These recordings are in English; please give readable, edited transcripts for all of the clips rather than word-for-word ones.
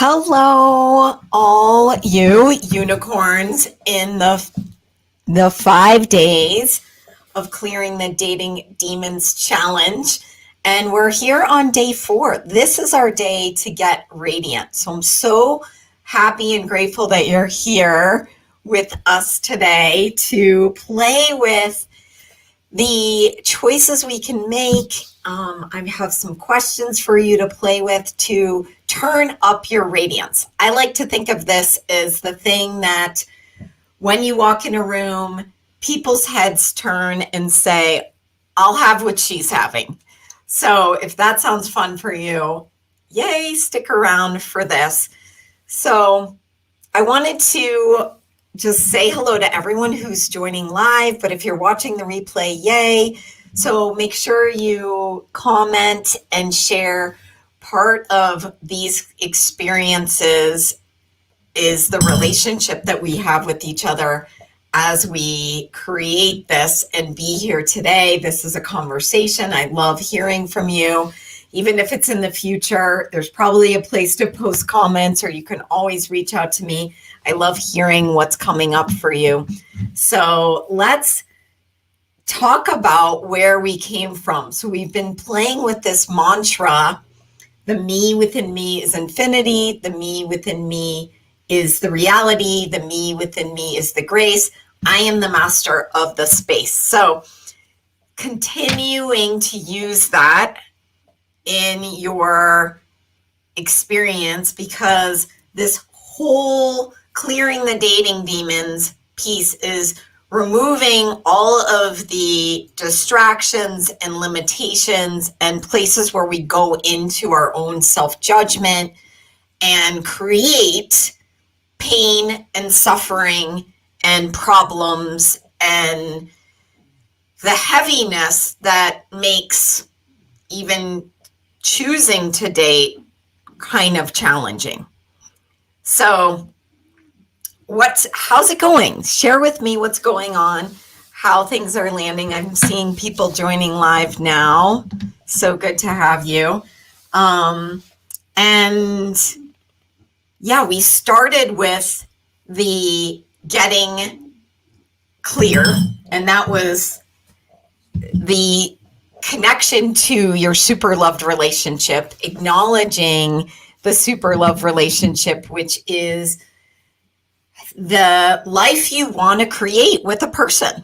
Hello, all you unicorns in the 5 days of clearing the Dating Demons Challenge. And we're here on day 4. This is our day to get radiant. So I'm so happy and grateful that you're here with us today to play with the choices we can make. I have some questions for you to play with to turn up your radiance. I like to think of this as the thing that when you walk in a room, people's heads turn and say, I'll have what she's having. So if that sounds fun for you, yay, stick around for this. So I wanted to just say hello to everyone who's joining live, but if you're watching the replay, yay. So make sure you comment and share. Part of these experiences is the relationship that we have with each other as we create this and be here today. This is a conversation. I love hearing from you. Even if it's in the future, there's probably a place to post comments, or you can always reach out to me. I love hearing what's coming up for you. So let's talk about where we came from. So we've been playing with this mantra, the me within me is infinity, the me within me is the reality, the me within me is the grace. I am the master of the space. So continuing to use that in your experience, because this whole clearing the dating demons piece is removing all of the distractions and limitations and places where we go into our own self-judgment and create pain and suffering and problems and the heaviness that makes even choosing to date kind of challenging. So how's it going? Share with me what's going on, how things are landing. I'm seeing people joining live now. So good to have you. And yeah, we started with the getting clear, and that was the connection to your super loved relationship, acknowledging the super love relationship, which is the life you want to create with a person.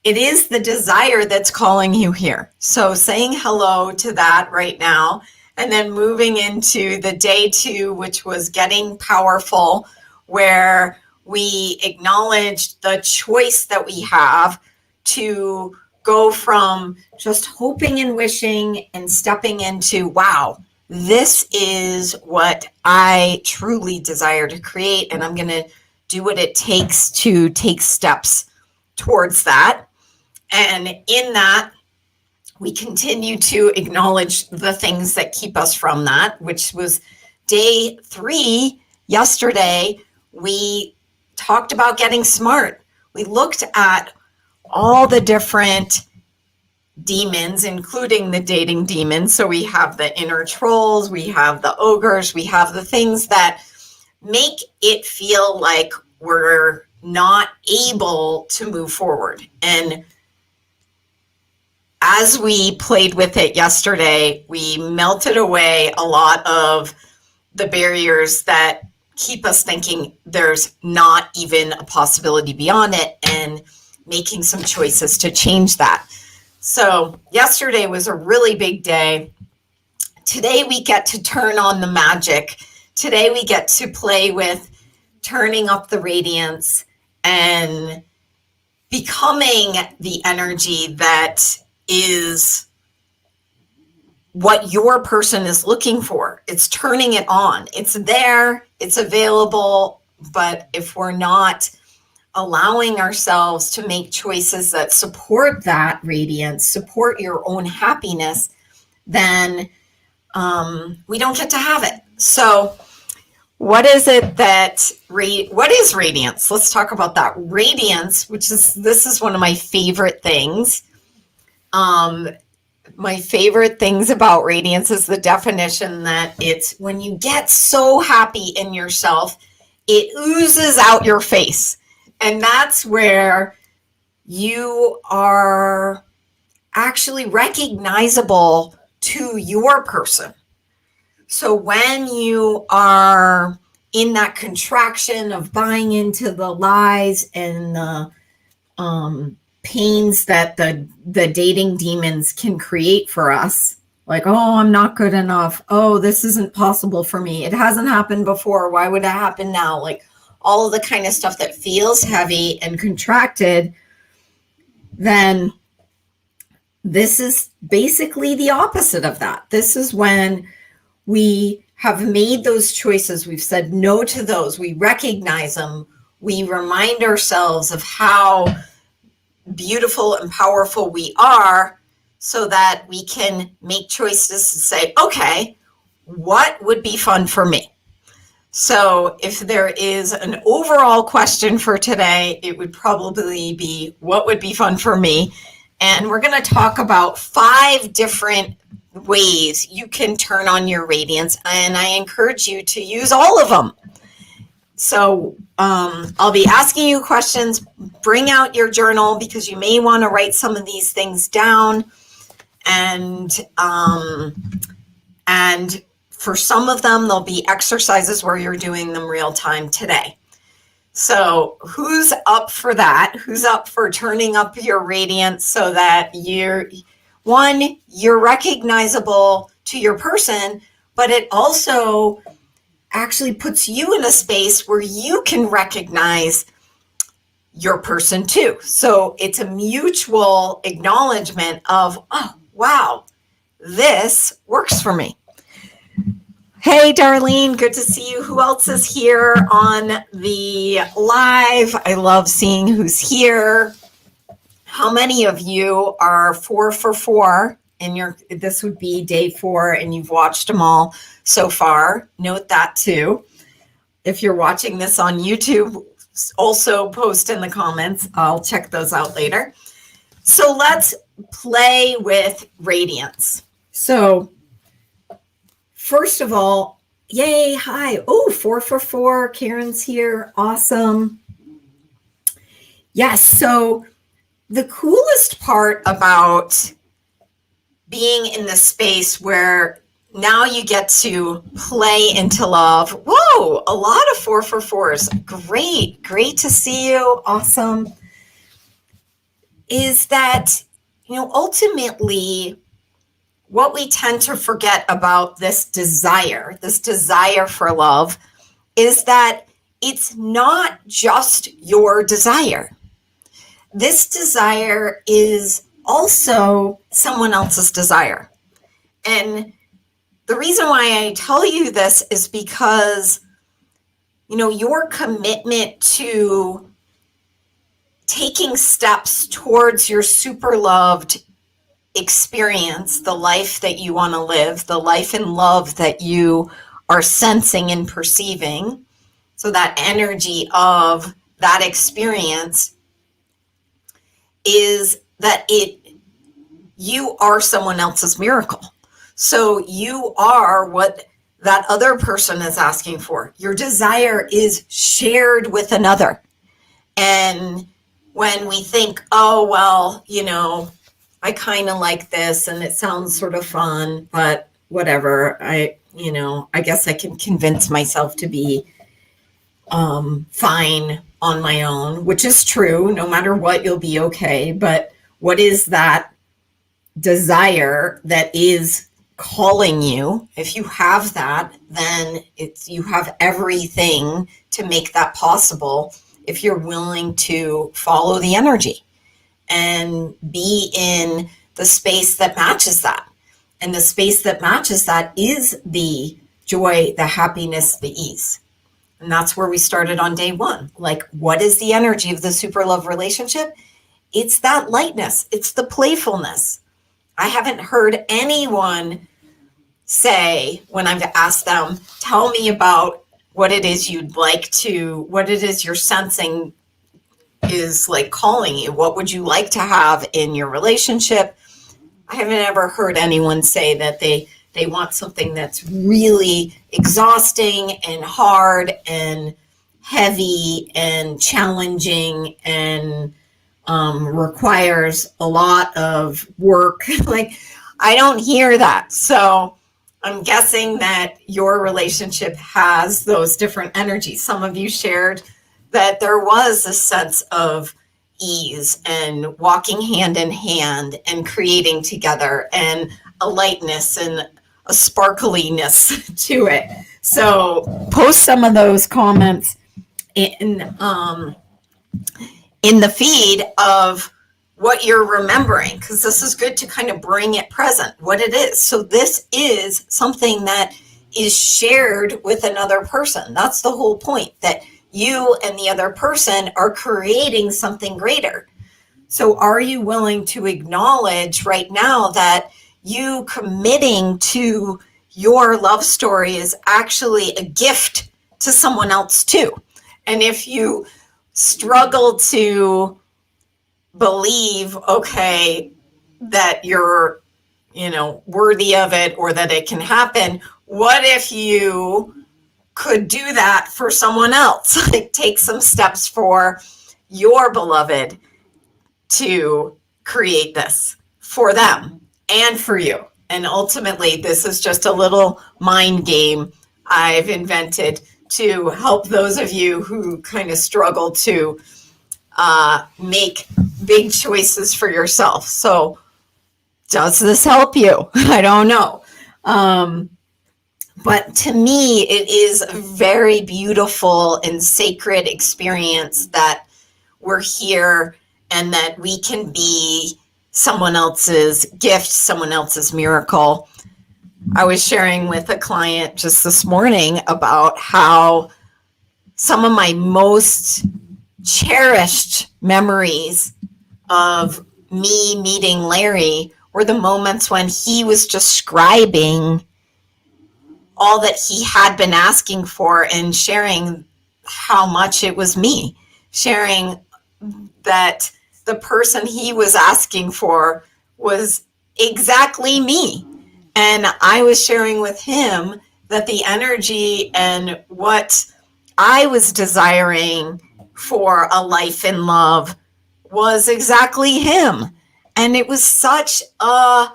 It is the desire that's calling you here. So saying hello to that right now, and then moving into the day 2, which was getting powerful, where we acknowledge the choice that we have to go from just hoping and wishing and stepping into, wow, this is what I truly desire to create, and I'm going to do what it takes to take steps towards that. And in that, we continue to acknowledge the things that keep us from that, which was day 3. Yesterday, we talked about getting smart. We looked at all the different demons, including the dating demons. So we have the inner trolls, we have the ogres, we have the things that make it feel like we're not able to move forward. And as we played with it yesterday, we melted away a lot of the barriers that keep us thinking there's not even a possibility beyond it, and making some choices to change that. So yesterday was a really big day. Today we get to turn on the magic. Today we get to play with turning up the radiance and becoming the energy that is what your person is looking for. It's turning it on. It's there, it's available, but if we're not allowing ourselves to make choices that support that radiance, support your own happiness, then we don't get to have it. So what is it that, what is radiance? Let's talk about that. Radiance, this is one of my favorite things. my favorite things about radiance is the definition that it's when you get so happy in yourself, it oozes out your face. And that's where you are actually recognizable to your person. So when you are in that contraction of buying into the lies and the pains that the dating demons can create for us, like, oh, I'm not good enough. Oh, this isn't possible for me. It hasn't happened before. Why would it happen now? Like all of the kind of stuff that feels heavy and contracted, then this is basically the opposite of that. This is when we have made those choices. We've said no to those. We recognize them. We remind ourselves of how beautiful and powerful we are so that we can make choices to say, okay, what would be fun for me? So if there is an overall question for today, it would probably be, what would be fun for me? And we're going to talk about 5 different ways you can turn on your radiance. And I encourage you to use all of them. So I'll be asking you questions. Bring out your journal because you may want to write some of these things down. And for some of them, there'll be exercises where you're doing them real time today. So who's up for that? Who's up for turning up your radiance so that you're recognizable to your person, but it also actually puts you in a space where you can recognize your person too. So it's a mutual acknowledgement of, oh, wow, this works for me. Hey, Darlene, good to see you. Who else is here on the live? I love seeing who's here. How many of you are 4 for 4? And this would be day 4 and you've watched them all so far. Note that too. If you're watching this on YouTube, also post in the comments. I'll check those out later. So let's play with radiance. So first of all, yay, hi. Oh, 4 for 4. Karen's here. Awesome. Yes, so the coolest part about being in the space where now you get to play into love. Whoa, a lot of 4 for 4s. Great to see you. Awesome. Is that, ultimately what we tend to forget about this desire for love is that it's not just your desire. This desire is also someone else's desire. And the reason why I tell you this is because, your commitment to taking steps towards your super loved experience, the life that you want to live, the life and love that you are sensing and perceiving. So that energy of that experience is that you are someone else's miracle. So you are what that other person is asking for. Your desire is shared with another. And when we think, oh, well, I kind of like this and it sounds sort of fun, but whatever, I guess I can convince myself to be fine on my own, which is true. No matter what, you'll be okay. But what is that desire that is calling you? If you have that, then you have everything to make that possible if you're willing to follow the energy and be in the space that matches that. And the space that matches that is the joy, the happiness, the ease. And that's where we started on day 1. Like, what is the energy of the super love relationship? It's that lightness. It's the playfulness. I haven't heard anyone say, when I've asked them, tell me about what it is what it is you're sensing is like calling you. What would you like to have in your relationship? I haven't ever heard anyone say that they want something that's really exhausting and hard and heavy and challenging and requires a lot of work. Like, I don't hear that. So I'm guessing that your relationship has those different energies. Some of you shared that there was a sense of ease and walking hand in hand and creating together and a lightness and a sparkliness to it. So post some of those comments in the feed of what you're remembering, because this is good to kind of bring it present, what it is. So this is something that is shared with another person. That's the whole point, that you and the other person are creating something greater. So are you willing to acknowledge right now that you committing to your love story is actually a gift to someone else too? And if you struggle to believe, okay, that you're, worthy of it or that it can happen, what if you could do that for someone else? Like, take some steps for your beloved to create this for them and for you. And ultimately, this is just a little mind game I've invented to help those of you who kind of struggle to make big choices for yourself. So does this help you? I don't know. But to me, it is a very beautiful and sacred experience that we're here and that we can be someone else's gift, someone else's miracle. I was sharing with a client just this morning about how some of my most cherished memories of me meeting Larry were the moments when he was describing all that he had been asking for and sharing how much it was me, sharing that the person he was asking for was exactly me. And I was sharing with him that the energy and what I was desiring for a life in love was exactly him. And it was such a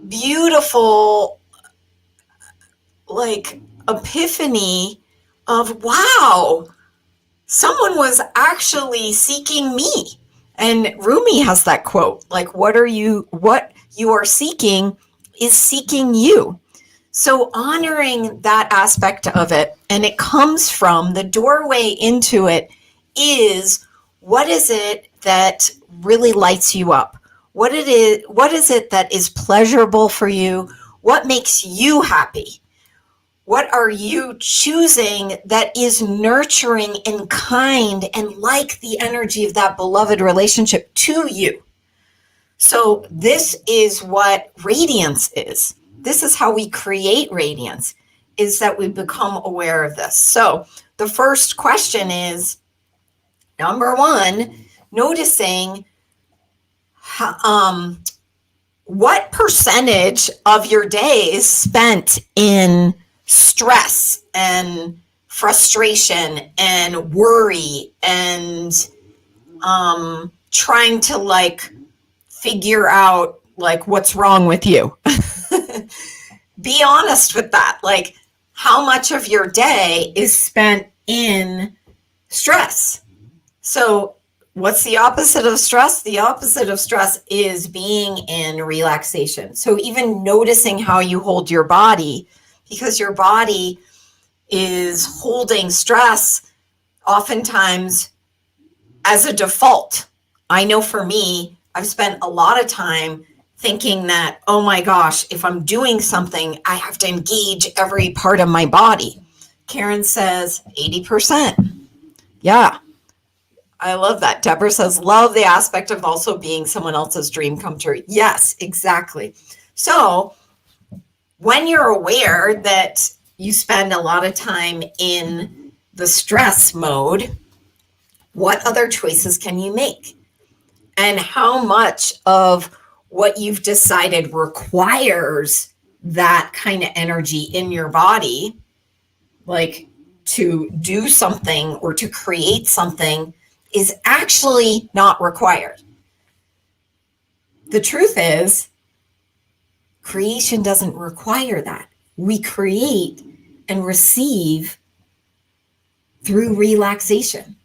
beautiful, epiphany of, wow, someone was actually seeking me. And Rumi has that quote, like, what you are seeking is seeking you. So honoring that aspect of it, and it comes from the doorway into it is, what is it that really lights you up? What is it that is pleasurable for you? What makes you happy? What are you choosing that is nurturing and kind and like the energy of that beloved relationship to you? So this is what radiance is. This is how we create radiance, is that we become aware of this. So the first question is, number one, noticing what percentage of your day is spent in stress and frustration and worry and trying to figure out what's wrong with you. Be honest with that. Like, how much of your day is spent in stress? So what's the opposite of stress? The opposite of stress is being in relaxation. So even noticing how you hold your body, because your body is holding stress oftentimes as a default. I know for me, I've spent a lot of time thinking that, oh my gosh, if I'm doing something, I have to engage every part of my body. Karen says 80%. Yeah, I love that. Deborah says, love the aspect of also being someone else's dream come true. Yes, exactly. So when you're aware that you spend a lot of time in the stress mode, what other choices can you make? And how much of what you've decided requires that kind of energy in your body, like to do something or to create something, is actually not required. The truth is, creation doesn't require that. We create and receive through relaxation.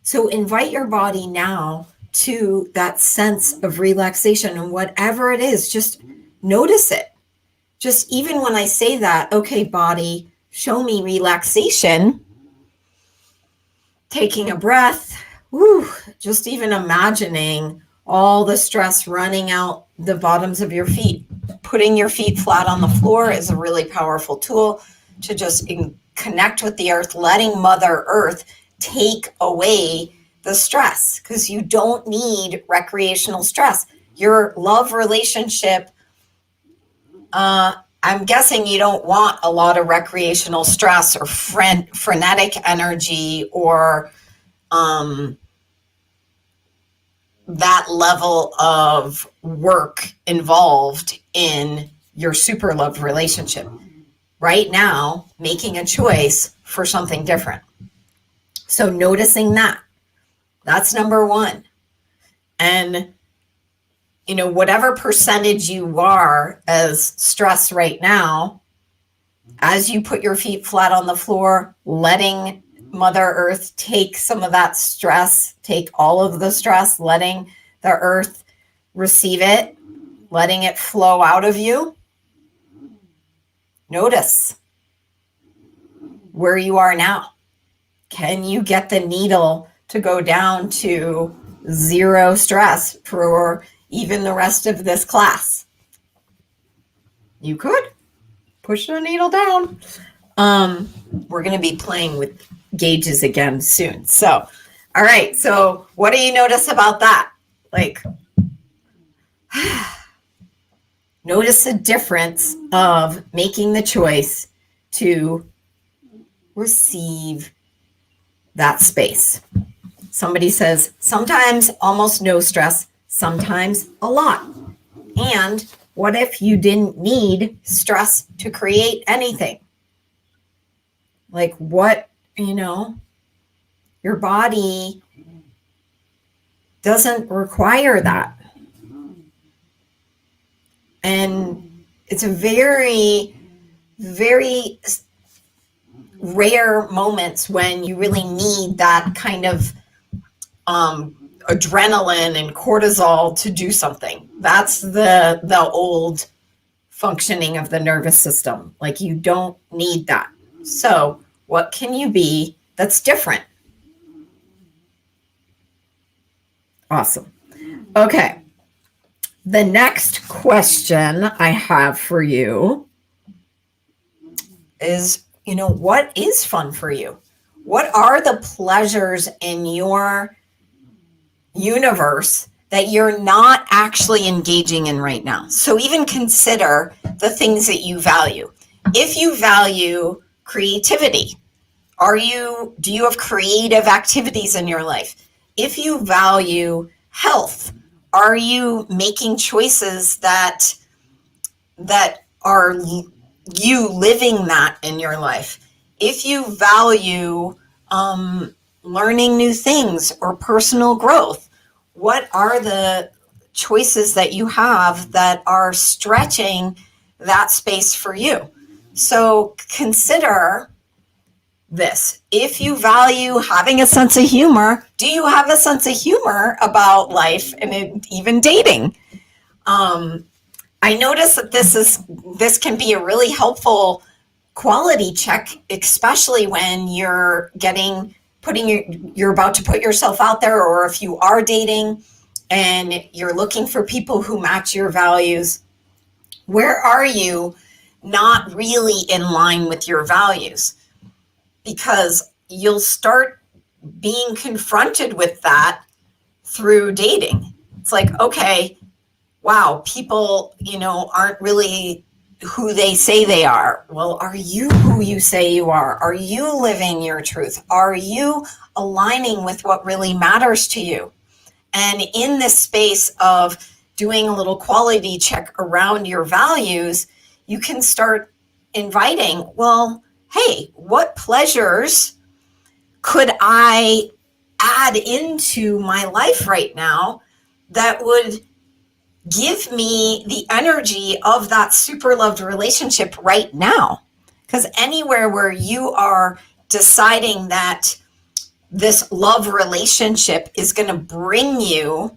So invite your body now to that sense of relaxation, and whatever it is, just notice it. Just even when I say that, okay, body, show me relaxation, taking a breath, just even imagining all the stress running out the bottoms of your feet. Putting your feet flat on the floor is a really powerful tool to just connect with the earth, letting Mother Earth take away the stress, because you don't need recreational stress. Your love relationship, I'm guessing you don't want a lot of recreational stress or frenetic energy or that level of work involved in your super love relationship. Right now, making a choice for something different. So noticing that's number one. And, whatever percentage you are as stress right now, as you put your feet flat on the floor, letting Mother Earth take some of that stress, take all of the stress, letting the earth receive it, letting it flow out of you. Notice where you are now. Can you get the needle to go down to 0 stress for even the rest of this class? You could push the needle down. We're going to be playing with gauges again soon. So, all right. So what do you notice about that? Like, notice the difference of making the choice to receive that space. Somebody says, sometimes almost no stress, sometimes a lot. And what if you didn't need stress to create anything? Like what, your body doesn't require that. And it's a very, very rare moments when you really need that kind of adrenaline and cortisol to do something. That's the old functioning of the nervous system. Like you don't need that. So what can you be that's different? Awesome. Okay. The next question I have for you is, what is fun for you? What are the pleasures in your universe that you're not actually engaging in right now? So even consider the things that you value. If you value creativity, do you have creative activities in your life? If you value health, are you making choices that are you living that in your life? If you value learning new things or personal growth, what are the choices that you have that are stretching that space for you? So consider this. If you value having a sense of humor, do you have a sense of humor about life and even dating? I notice that this can be a really helpful quality check, especially when you're you're about to put yourself out there, or if you are dating and you're looking for people who match your values. Where are you not really in line with your values? Because you'll start being confronted with that through dating. It's like, okay, wow, people, aren't really who they say they are. Well, are you who you say you are? Are you living your truth? Are you aligning with what really matters to you? And in this space of doing a little quality check around your values, you can start inviting, well, hey, what pleasures could I add into my life right now that would give me the energy of that super loved relationship right now? Because anywhere where you are deciding that this love relationship is going to bring you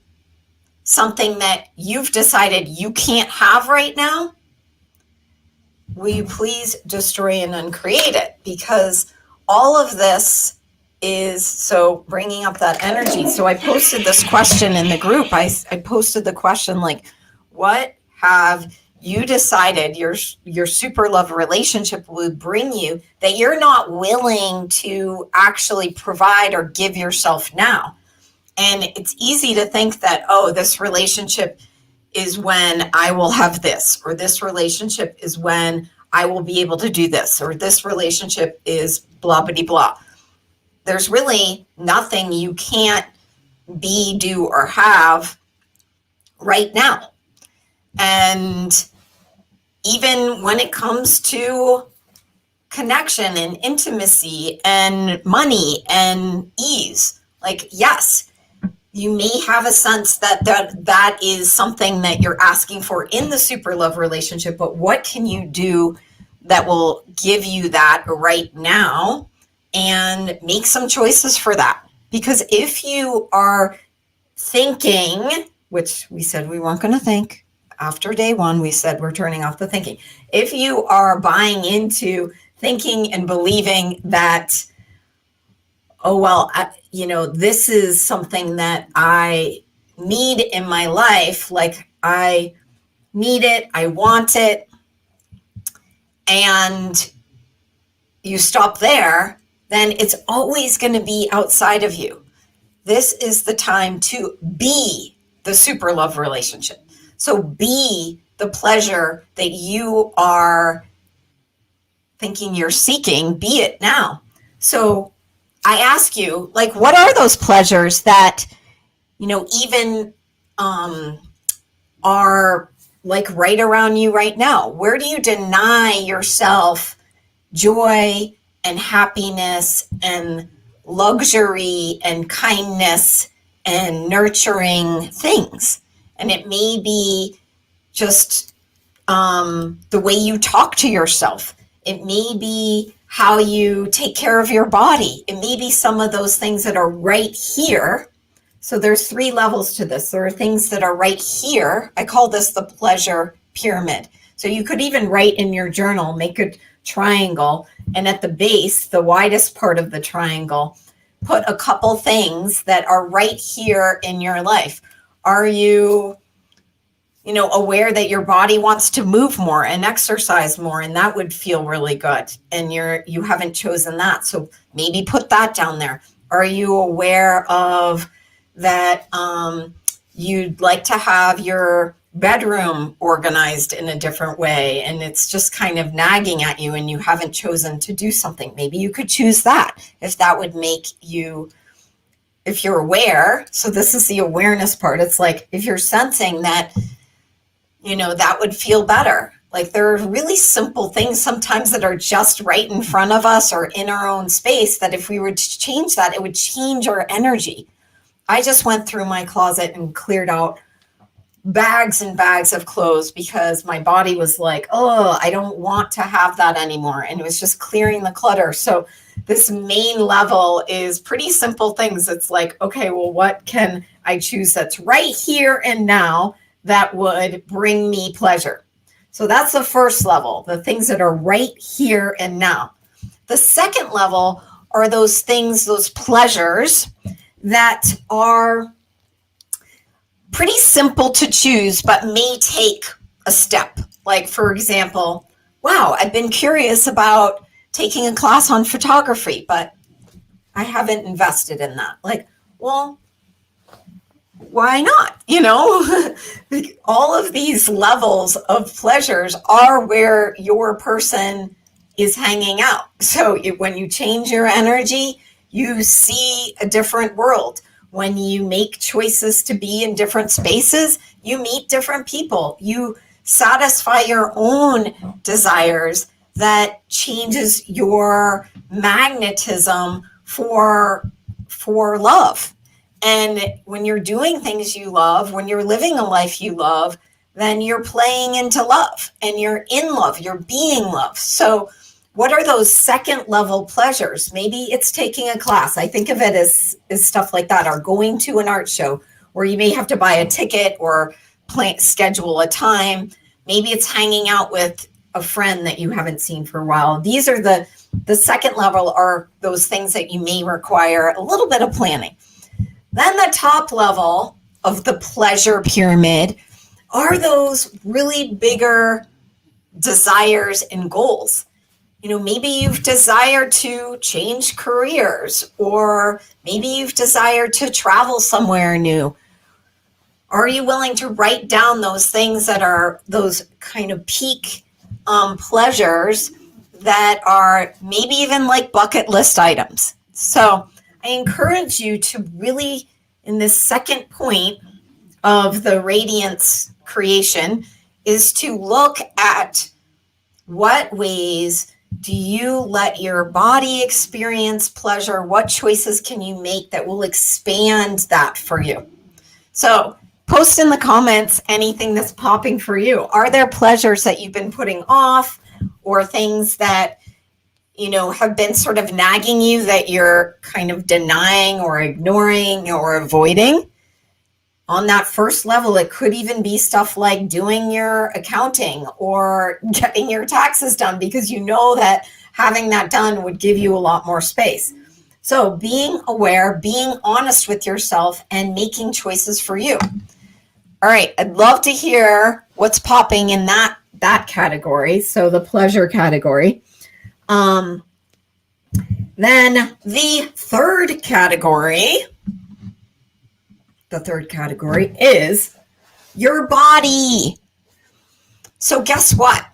something that you've decided you can't have right now, will you please destroy and uncreate it? Because all of this is so bringing up that energy. So I posted this question in the group. I posted the question like, what have you decided your super love relationship will bring you that you're not willing to actually provide or give yourself now? And it's easy to think that, oh, this relationship is when I will have this, or this relationship is when I will be able to do this, or this relationship is blah, blah, blah. There's really nothing you can't be, do, or have right now. And even when it comes to connection and intimacy and money and ease, like, yes, you may have a sense that is something that you're asking for in the super love relationship, but what can you do that will give you that right now, and make some choices for that? Because if you are thinking, which we said we weren't going to think after day one, we said we're turning off the thinking. If you are buying into thinking and believing that, oh, well, this is something that I need in my life, like I need it, I want it, and you stop there, then it's always going to be outside of you. This is the time to be the super love relationship. So be the pleasure that you are thinking you're seeking, be it now. So I ask you, like, what are those pleasures that, even are like right around you right now? Where do you deny yourself joy and happiness and luxury and kindness and nurturing things? And it may be just the way you talk to yourself. It may be how you take care of your body. It may be some of those things that are right here. So there's 3 levels to this. There are things that are right here. I call this the pleasure pyramid. So you could even write in your journal, make a triangle, and at the base, the widest part of the triangle, put a couple things that are right here in your life. Are you aware that your body wants to move more and exercise more, and that would feel really good, and you haven't chosen that, so maybe put that down there. Are you aware of that you'd like to have your bedroom organized in a different way, and it's just kind of nagging at you and you haven't chosen to do something? Maybe you could choose that if that would make you, if you're aware. So this is the awareness part. It's like if you're sensing that that would feel better. Like, there are really simple things sometimes that are just right in front of us or in our own space that if we were to change that, it would change our energy. I just went through my closet and cleared out bags and bags of clothes because my body was like, oh, I don't want to have that anymore. And it was just clearing the clutter. So this main level is pretty simple things. It's like, okay, well, what can I choose that's right here and now that would bring me pleasure? So that's the first level, the things that are right here and now. The second level are those things, those pleasures that are pretty simple to choose, but may take a step. Like, for example, wow, I've been curious about taking a class on photography, but I haven't invested in that. Like, well, why not? All of these levels of pleasures are where your person is hanging out. So when you change your energy, you see a different world. when you make choices to be in different spaces, you meet different people. You satisfy your own desires. That changes your magnetism for love. And when you're doing things you love, when you're living a life you love, then you're playing into love and you're in love, you're being love. So what are those second level pleasures? Maybe it's taking a class. I think of it as stuff like that, or going to an art show where you may have to buy a ticket or schedule a time. Maybe it's hanging out with a friend that you haven't seen for a while. These are the second level, are those things that you may require a little bit of planning. Then the top level of the pleasure pyramid are those really bigger desires and goals. Maybe you've desired to change careers, or maybe you've desired to travel somewhere new. Are you willing to write down those things that are those kind of peak pleasures that are maybe even like bucket list items? So I encourage you to really, in this second point of the radiance creation, is to look at what ways do you let your body experience pleasure? What choices can you make that will expand that for you? So post in the comments anything that's popping for you. Are there pleasures that you've been putting off, or things that have been sort of nagging you that you're kind of denying or ignoring or avoiding? On that first level, it could even be stuff like doing your accounting or getting your taxes done, because you know that having that done would give you a lot more space. So being aware, being honest with yourself, and making choices for you. All right, I'd love to hear what's popping in that category, so the pleasure category. Then the third category is your body. So guess what?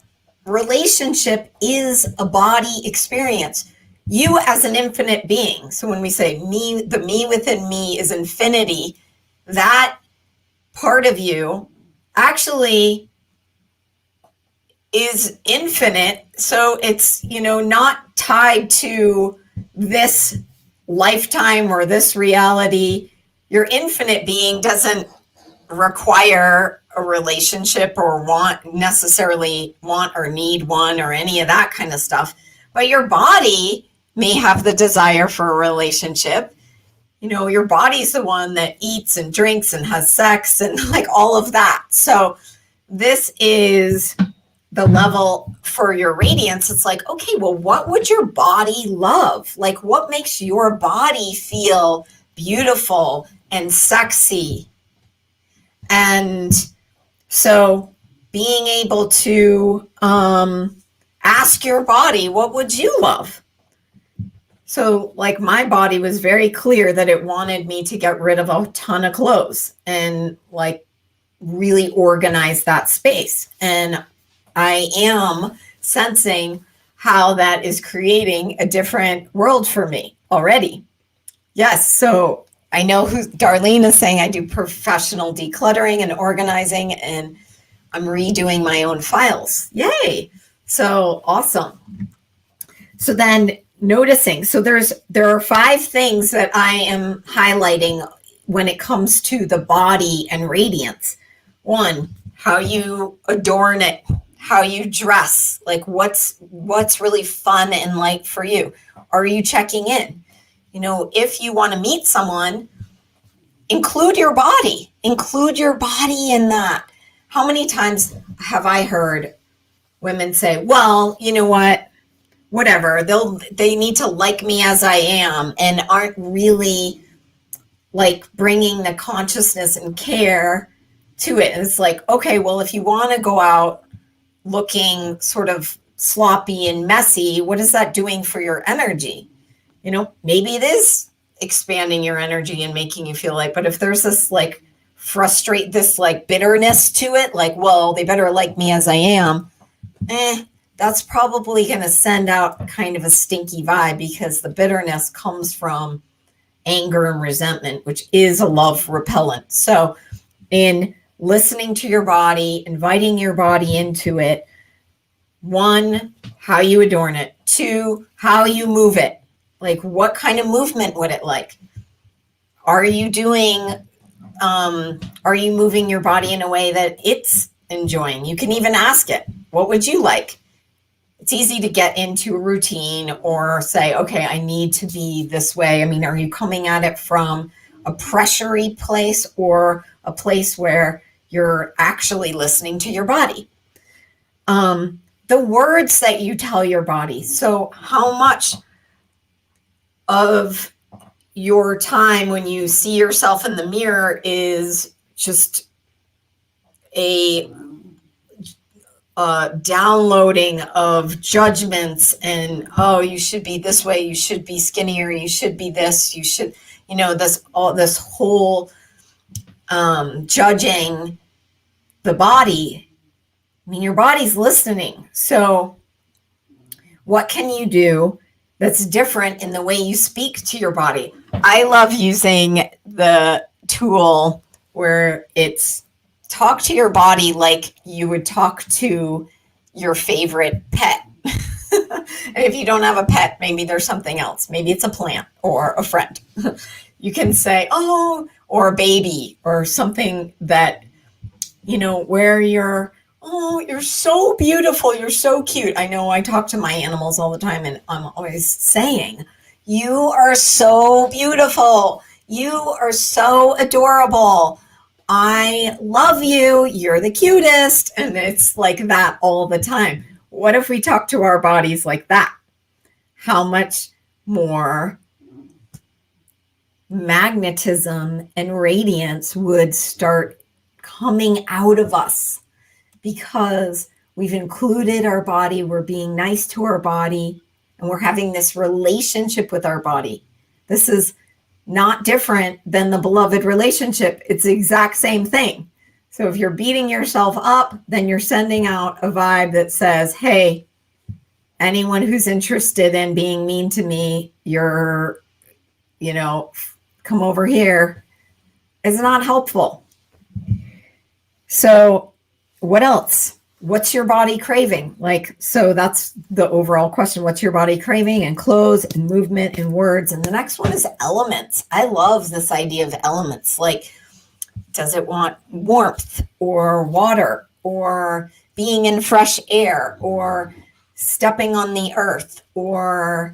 Relationship is a body experience. You as an infinite being. So when we say me, the me within me is infinity, that part of you actually is infinite. So it's, not tied to this lifetime or this reality. Your infinite being doesn't require a relationship or necessarily want or need one or any of that kind of stuff. But your body may have the desire for a relationship. Your body's the one that eats and drinks and has sex and like all of that. So this is the level for your radiance. It's like, okay, well, what would your body love? Like, what makes your body feel beautiful and sexy? And so being able to ask your body, what would you love? So like my body was very clear that it wanted me to get rid of a ton of clothes and like really organize that space. And I am sensing how that is creating a different world for me already. Yes. So I know who Darlene is saying. I do professional decluttering and organizing, and I'm redoing my own files. Yay. So awesome. So then noticing, so there are 5 things that I am highlighting when it comes to the body and radiance. 1, how you adorn it, how you dress, like what's really fun and light for you. Are you checking in? If you want to meet someone, include your body in that. How many times have I heard women say, well, you know what? Whatever, they need to like me as I am, and aren't really like bringing the consciousness and care to it. And it's like, okay, well, if you want to go out looking sort of sloppy and messy, what is that doing for your energy? Maybe it is expanding your energy and making you feel like, but if there's this like bitterness to it, like, well, they better like me as I am, that's probably going to send out kind of a stinky vibe, because the bitterness comes from anger and resentment, which is a love repellent. So in listening to your body, inviting your body into it, 1, how you adorn it. 2, how you move it. Like, what kind of movement would it like? Are you moving your body in a way that it's enjoying? You can even ask it, what would you like? It's easy to get into a routine or say, okay, I need to be this way. I mean, are you coming at it from a pressury place or a place where you're actually listening to your body? The words that you tell your body. So how much of your time when you see yourself in the mirror is just a downloading of judgments and, oh, you should be this way, you should be skinnier, you should be this, you should, this whole judging the body. I mean, your body's listening. So what can you do that's different in the way you speak to your body? I love using the tool where it's talk to your body like you would talk to your favorite pet. And if you don't have a pet, maybe there's something else. Maybe it's a plant or a friend. You can say, oh, or a baby or something that, where you're, oh, you're so beautiful. You're so cute. I know I talk to my animals all the time and I'm always saying, you are so beautiful. You are so adorable. I love you. You're the cutest. And it's like that all the time. What if we talk to our bodies like that? How much more magnetism and radiance would start coming out of us because we've included our body. We're being nice to our body and we're having this relationship with our body. This is not different than the beloved relationship. It's the exact same thing. So if you're beating yourself up, then you're sending out a vibe that says, hey, anyone who's interested in being mean to me, you're, come over here. It's not helpful. So what else? What's your body craving? So that's the overall question. What's your body craving? And clothes and movement and words. And the next one is elements. I love this idea of elements. Does it want warmth or water or being in fresh air or stepping on the earth or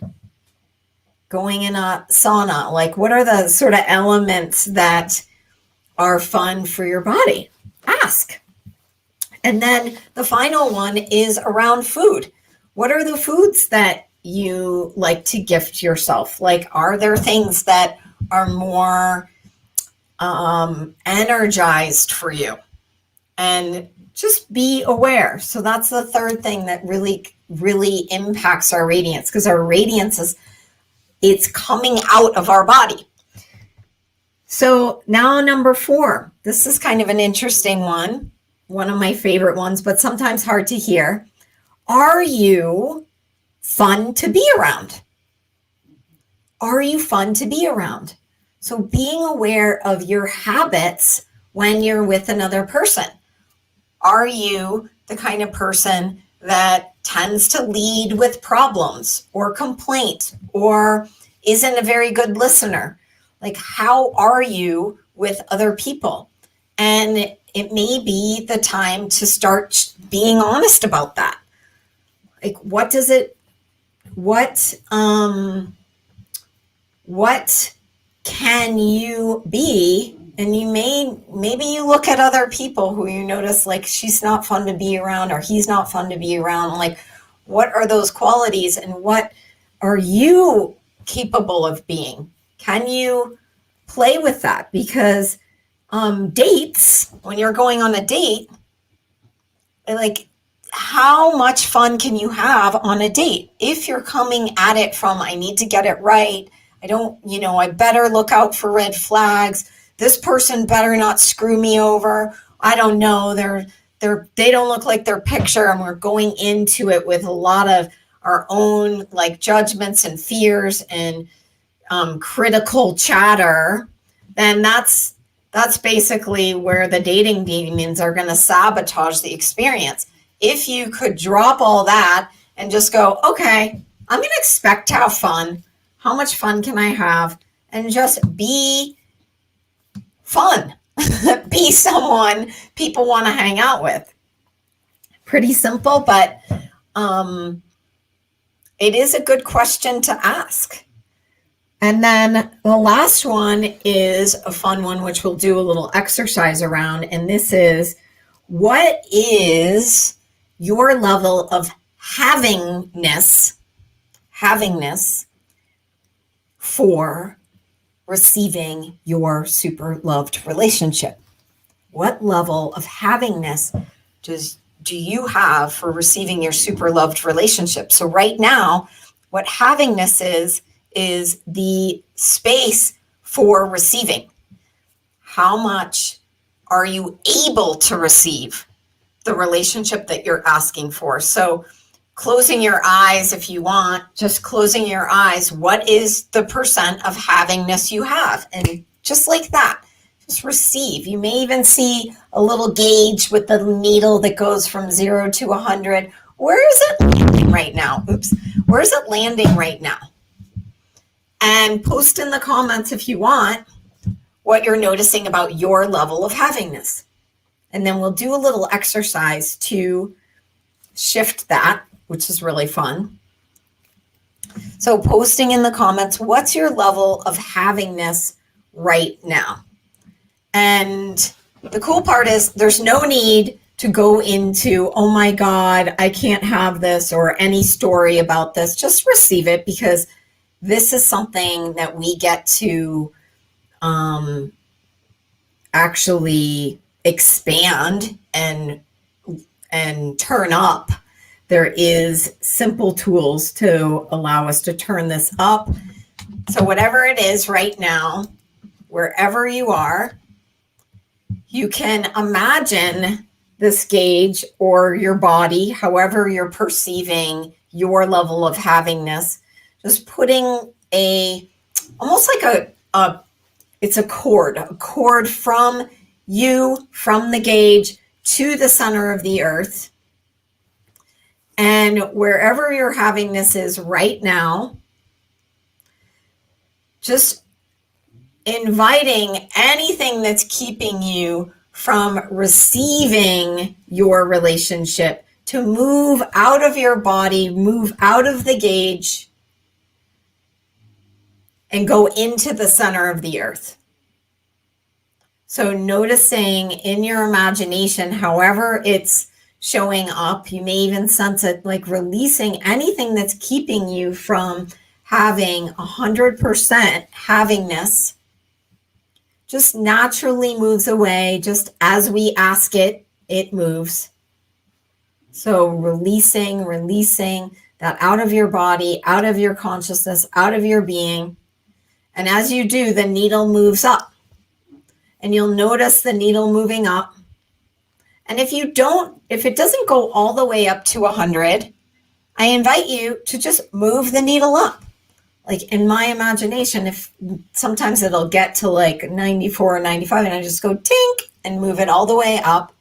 going in a sauna? What are the sort of elements that are fun for your body? Ask. And then the final one is around food. What are the foods that you like to gift yourself? Are there things that are more energized for you? And just be aware. So that's the third thing that really, really impacts our radiance, because our radiance it's coming out of our body. So now number 4, this is kind of an interesting one of my favorite ones, but sometimes hard to hear. Are you fun to be around? Are you fun to be around? So being aware of your habits when you're with another person. Are you the kind of person that tends to lead with problems or complaint or isn't a very good listener? How are you with other people? And it may be the time to start being honest about that. What can you be? And maybe you look at other people who you notice she's not fun to be around or he's not fun to be around. What are those qualities and what are you capable of being? Can you play with that? Because dates, when you're going on a date, how much fun can you have on a date? If you're coming at it from, I need to get it right. I better look out for red flags. This person better not screw me over. I don't know. They don't look like their picture. And we're going into it with a lot of our own judgments and fears and critical chatter, then that's basically where the dating demons are going to sabotage the experience. If you could drop all that and just go, okay, I'm going to expect to have fun. How much fun can I have? And just be fun. Be someone people want to hang out with. Pretty simple, but it is a good question to ask. And then the last one is a fun one, which we'll do a little exercise around. And this is, what is your level of havingness for receiving your super loved relationship? What level of havingness do you have for receiving your super loved relationship? So right now, what havingness is the space for receiving. How much are you able to receive the relationship that you're asking for? So closing your eyes, if you want, just closing your eyes, what is the percent of havingness you have? And just like that, just receive. You may even see a little gauge with the needle that goes from 0 to 100. Where is it landing right now? Where is it landing right now? And post in the comments if you want what you're noticing about your level of havingness. And then we'll do a little exercise to shift that, which is really fun. So posting in the comments, what's your level of havingness right now? And the cool part is there's no need to go into, oh my God, I can't have this, or any story about this. Just receive it, because this is something that we get to actually expand and turn up. There is simple tools to allow us to turn this up. So whatever it is right now, wherever you are, you can imagine this gauge or your body, however you're perceiving your level of havingness, just putting almost like it's a cord from you, from the gauge to the center of the earth. And wherever your havingness is right now, just inviting anything that's keeping you from receiving your relationship to move out of your body, move out of the gauge, and go into the center of the earth. So noticing in your imagination, however it's showing up, you may even sense it, like releasing anything that's keeping you from having 100% havingness. Just naturally moves away. Just as we ask it, it moves. So releasing that out of your body, out of your consciousness, out of your being. And as you do, the needle moves up. And you'll notice the needle moving up. And if it doesn't go all the way up to 100, I invite you to just move the needle up. Like in my imagination, if sometimes it'll get to like 94 or 95 and I just go tink and move it all the way up.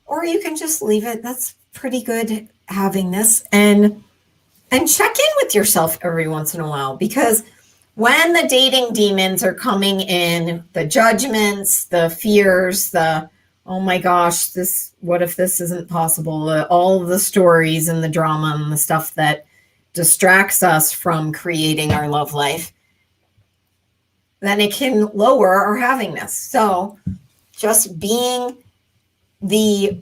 Or you can just leave it. That's pretty good having this. And check in with yourself every once in a while, because when the dating demons are coming in, the judgments, the fears, oh my gosh, what if this isn't possible? All of the stories and the drama and the stuff that distracts us from creating our love life, then it can lower our havingness. So just being the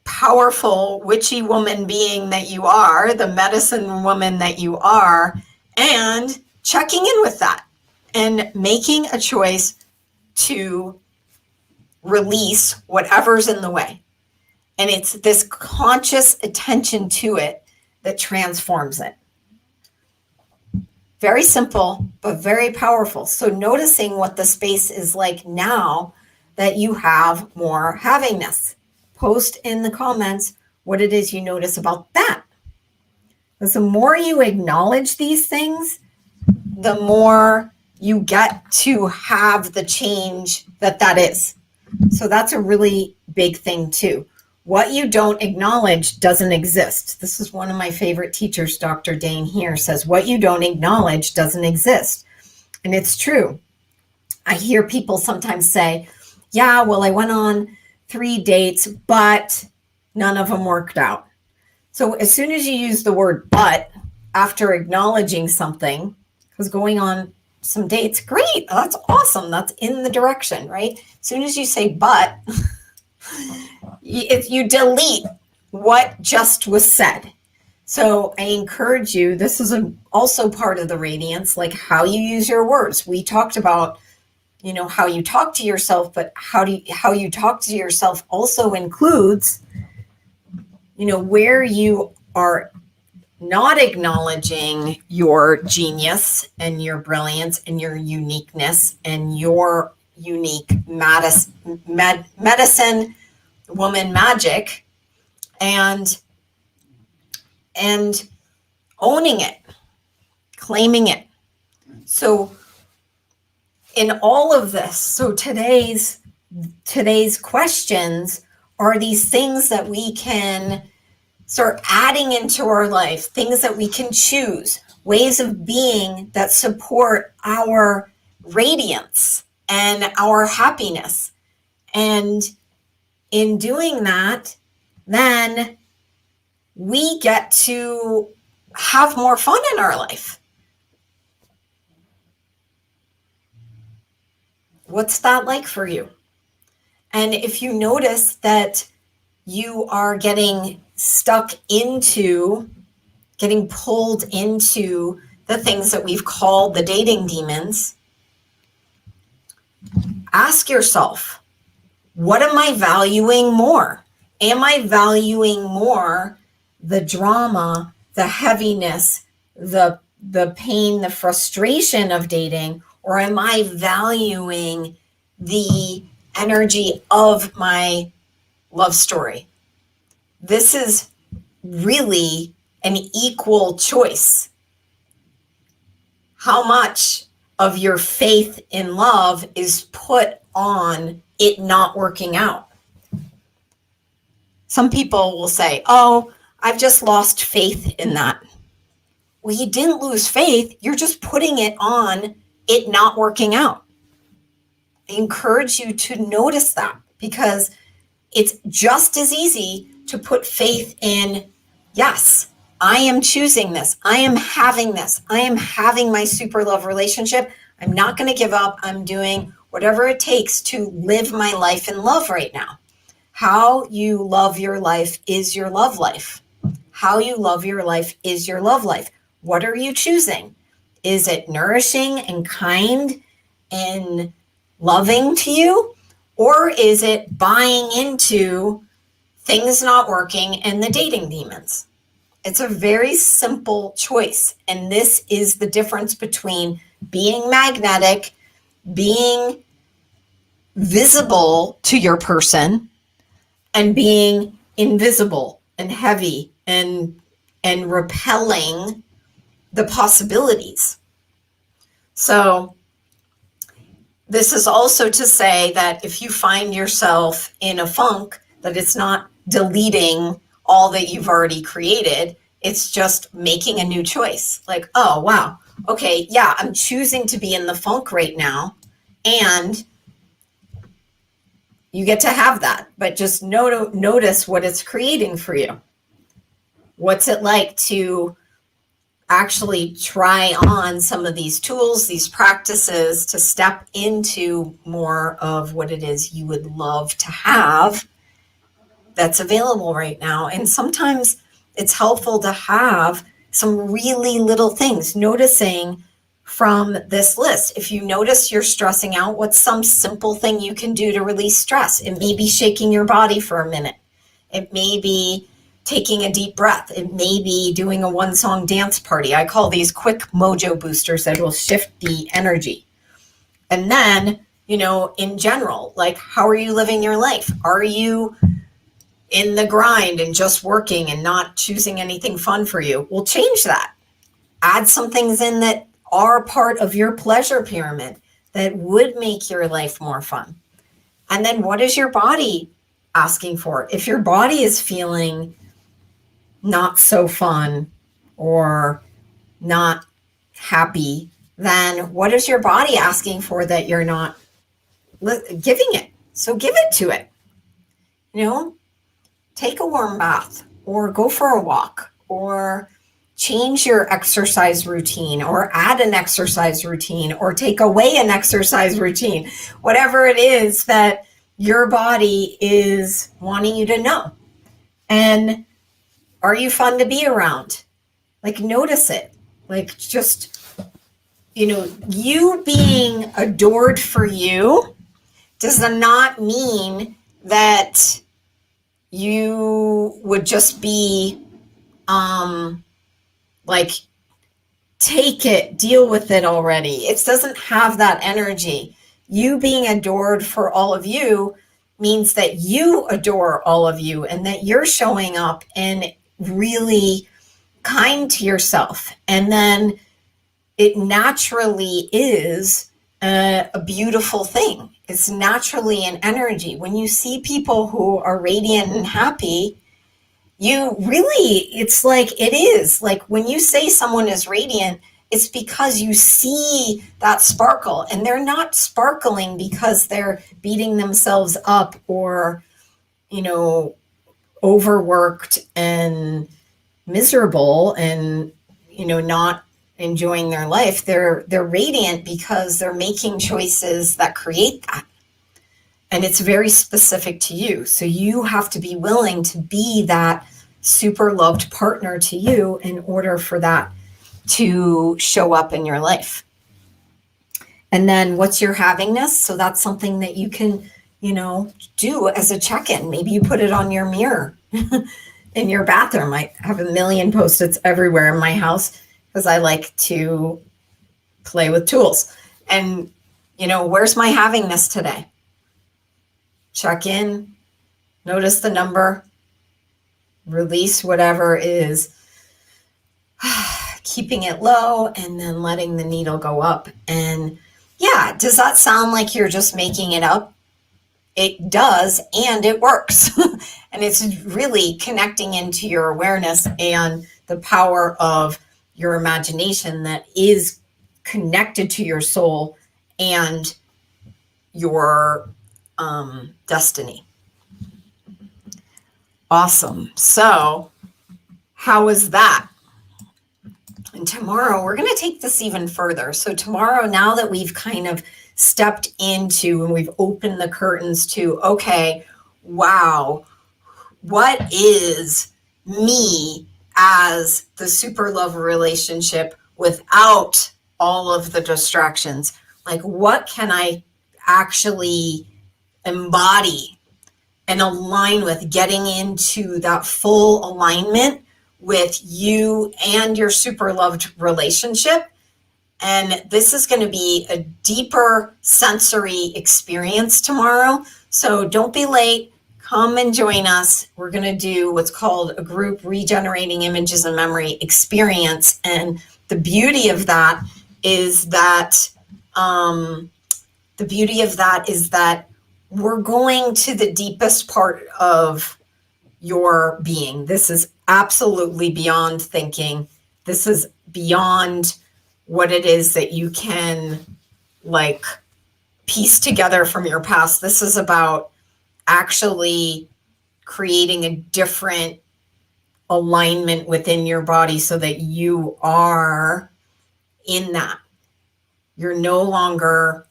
powerful witchy woman being that you are, the medicine woman that you are, and checking in with that and making a choice to release whatever's in the way. And it's this conscious attention to it that transforms it. Very simple, but very powerful. So noticing what the space is like now that you have more havingness. Post in the comments what it is you notice about that. Because the more you acknowledge these things, the more you get to have the change that is. So that's a really big thing too. What you don't acknowledge doesn't exist. This is one of my favorite teachers, Dr. Dane here, says, what you don't acknowledge doesn't exist. And it's true. I hear people sometimes say, yeah, well, I went on 3 dates, but none of them worked out. So as soon as you use the word but after acknowledging something, because going on some dates, great, that's awesome, that's in the direction, right? As soon as you say but, you delete what just was said. So I encourage you, this is also part of the radiance, like how you use your words. We talked about, how you talk to yourself, but how you talk to yourself also includes, where you are not acknowledging your genius and your brilliance and your uniqueness and your unique medicine woman magic, and owning it, claiming it. So in all of this, so today's questions are these things that we can start adding into our life, things that we can choose, ways of being that support our radiance and our happiness. And in doing that, then we get to have more fun in our life. What's that like for you? And if you notice that you are getting stuck into, getting pulled into the things that we've called the dating demons, ask yourself, what am I valuing more? Am I valuing more the drama, the heaviness, the pain, the frustration of dating, or am I valuing the energy of my love story? This is really an equal choice. How much of your faith in love is put on it not working out? Some people will say, oh, I've just lost faith in that. Well, you didn't lose faith. You're just putting it on it not working out. I encourage you to notice that, because it's just as easy to put faith in, yes, I am choosing this. I am having this. I am having my super love relationship. I'm not going to give up. I'm doing whatever it takes to live my life in love right now. How you love your life is your love life. How you love your life is your love life. What are you choosing? Is it nourishing and kind and loving to you? Or is it buying into things not working and the dating demons? It's a very simple choice. And this is the difference between being magnetic, being visible to your person, and being invisible and heavy and repelling the possibilities. So this is also to say that if you find yourself in a funk, that it's not deleting all that you've already created. It's just making a new choice. Like, oh, wow. Okay, yeah, I'm choosing to be in the funk right now. And you get to have that. But just notice what it's creating for you. What's it like to actually try on some of these tools, these practices, to step into more of what it is you would love to have that's available right now. And sometimes it's helpful to have some really little things, noticing from this list. If you notice you're stressing out, what's some simple thing you can do to release stress? It may be shaking your body for a minute. It may be taking a deep breath. It may be doing a one-song dance party. I call these quick mojo boosters that will shift the energy. And then, in general, like, how are you living your life? Are you in the grind and just working and not choosing anything fun for you. Well, change that. Add some things in that are part of your pleasure pyramid that would make your life more fun. And then what is your body asking for? If your body is feeling not so fun or not happy, then what is your body asking for that you're not giving it? So give it to it. Take a warm bath or go for a walk or change your exercise routine or add an exercise routine or take away an exercise routine, whatever it is that your body is wanting you to know. And are you fun to be around? Notice it. Just, you being adored for you does not mean that you would just be take it, deal with it already. It doesn't have that energy. You being adored for all of you means that you adore all of you and that you're showing up and really kind to yourself. And then it naturally is a beautiful thing. It's naturally an energy. When you see people who are radiant and happy, it's it is like when you say someone is radiant, it's because you see that sparkle, and they're not sparkling because they're beating themselves up or, overworked and miserable and, not enjoying their life. They're radiant because they're making choices that create that. And it's very specific to you. So you have to be willing to be that super loved partner to you in order for that to show up in your life. And then what's your havingness? So that's something that you can, do as a check-in. Maybe you put it on your mirror in your bathroom. I have a million Post-its everywhere in my house because I like to play with tools. And, where's my havingness today? Check in, notice the number, release whatever is keeping it low, and then letting the needle go up. And yeah, does that sound like you're just making it up? It does, and it works. And it's really connecting into your awareness and the power of your imagination that is connected to your soul and your destiny. Awesome. So how is that? And tomorrow we're going to take this even further. So tomorrow, now that we've kind of stepped into and we've opened the curtains to, okay, wow, what is me as the super love relationship without all of the distractions? What can I actually embody and align with, getting into that full alignment with you and your super loved relationship? And this is going to be a deeper sensory experience tomorrow. So don't be late. Come and join us. We're going to do what's called a group regenerating images and memory experience. And the beauty of that is that we're going to the deepest part of your being. This is absolutely beyond thinking. This is beyond what it is that you can piece together from your past. This is about actually creating a different alignment within your body so that you are in that. You're no longer,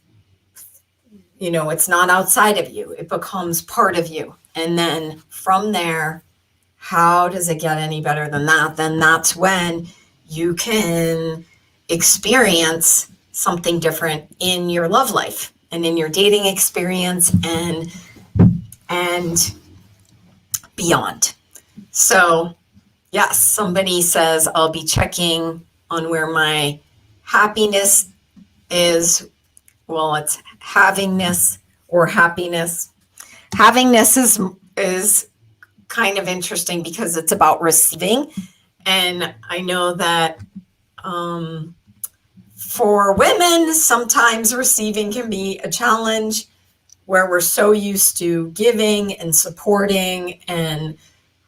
it's not outside of you. It becomes part of you. And then from there, how does it get any better than that? Then that's when you can experience something different in your love life and in your dating experience and beyond. So yes, somebody says, I'll be checking on where my happiness is. Well, it's havingness or happiness. Havingness is kind of interesting because it's about receiving. And I know that for women, sometimes receiving can be a challenge where we're so used to giving and supporting and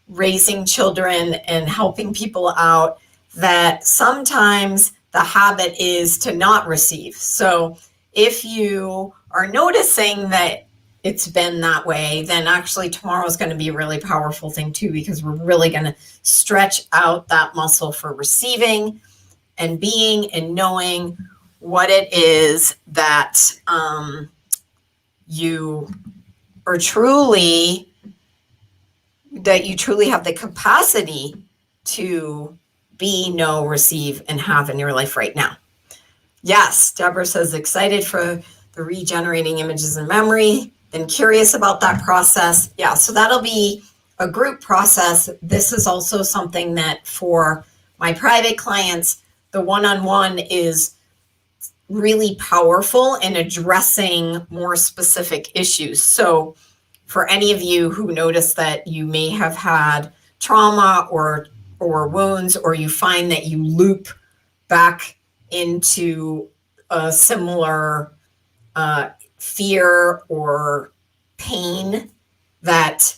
raising children and helping people out that sometimes the habit is to not receive. So if you are noticing that it's been that way, then actually tomorrow is going to be a really powerful thing too, because we're really going to stretch out that muscle for receiving and being and knowing what it is that you truly have the capacity to be, know, receive, and have in your life right now. Yes, Deborah says, excited for the regenerating images in memory, then curious about that process. Yeah, so that'll be a group process. This is also something that for my private clients, the one-on-one is really powerful in addressing more specific issues. So for any of you who notice that you may have had trauma or wounds, or you find that you loop back into a similar fear or pain, that,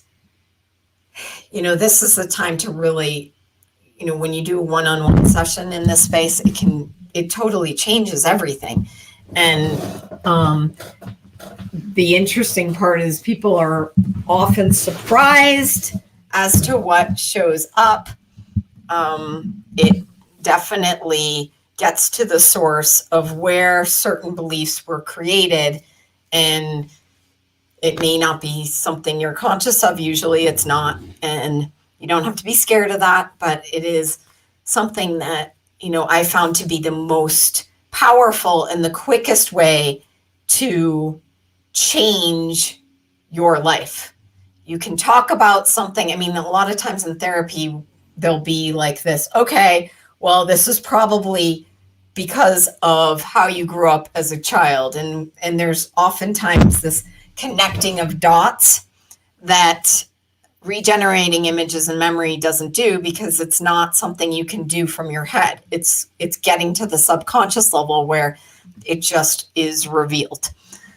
this is the time to really, when you do a one-on-one session in this space, it totally changes everything. And the interesting part is people are often surprised as to what shows up. It definitely gets to the source of where certain beliefs were created, and it may not be something you're conscious of. Usually it's not, and you don't have to be scared of that, but it is something that, I found to be the most powerful and the quickest way to change your life. You can talk about something. I mean, a lot of times in therapy, they'll be like this, okay, well, this is probably because of how you grew up as a child. And there's oftentimes this connecting of dots that regenerating images and memory doesn't do, because it's not something you can do from your head. It's getting to the subconscious level where it just is revealed.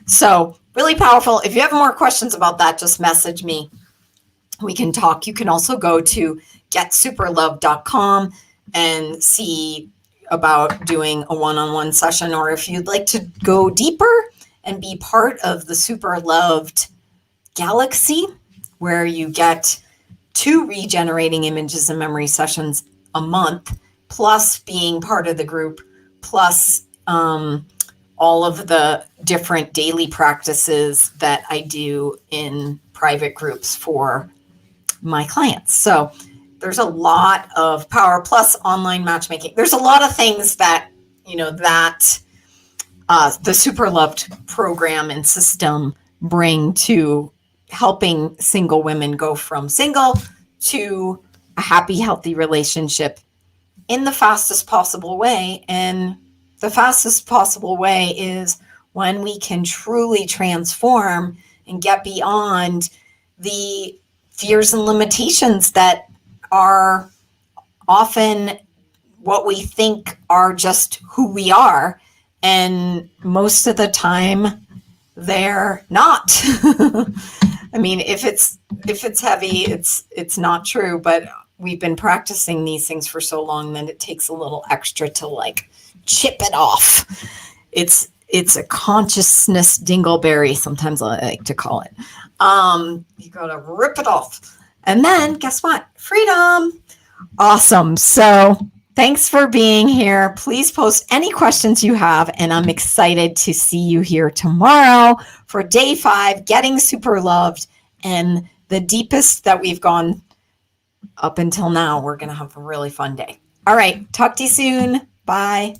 So really powerful. If you have more questions about that, just message me. We can talk. You can also go to getsuperloved.com and see about doing a one-on-one session, or if you'd like to go deeper and be part of the Super Loved Galaxy, where you get 2 regenerating images and memory sessions a month, plus being part of the group, plus all of the different daily practices that I do in private groups for my clients. So there's a lot of power, plus online matchmaking. There's a lot of things that, the Super Loved program and system bring to helping single women go from single to a happy, healthy relationship in the fastest possible way. And the fastest possible way is when we can truly transform and get beyond the fears and limitations that are often what we think are just who we are. And most of the time, they're not. I mean, if it's heavy, it's not true, but we've been practicing these things for so long that it takes a little extra to chip it off. It's a consciousness dingleberry, sometimes I like to call it. You gotta rip it off. And then guess what? Freedom. Awesome. So thanks for being here. Please post any questions you have, and I'm excited to see you here tomorrow for day 5, Getting Super Loved, and the deepest that we've gone up until now. We're going to have a really fun day. All right. Talk to you soon. Bye.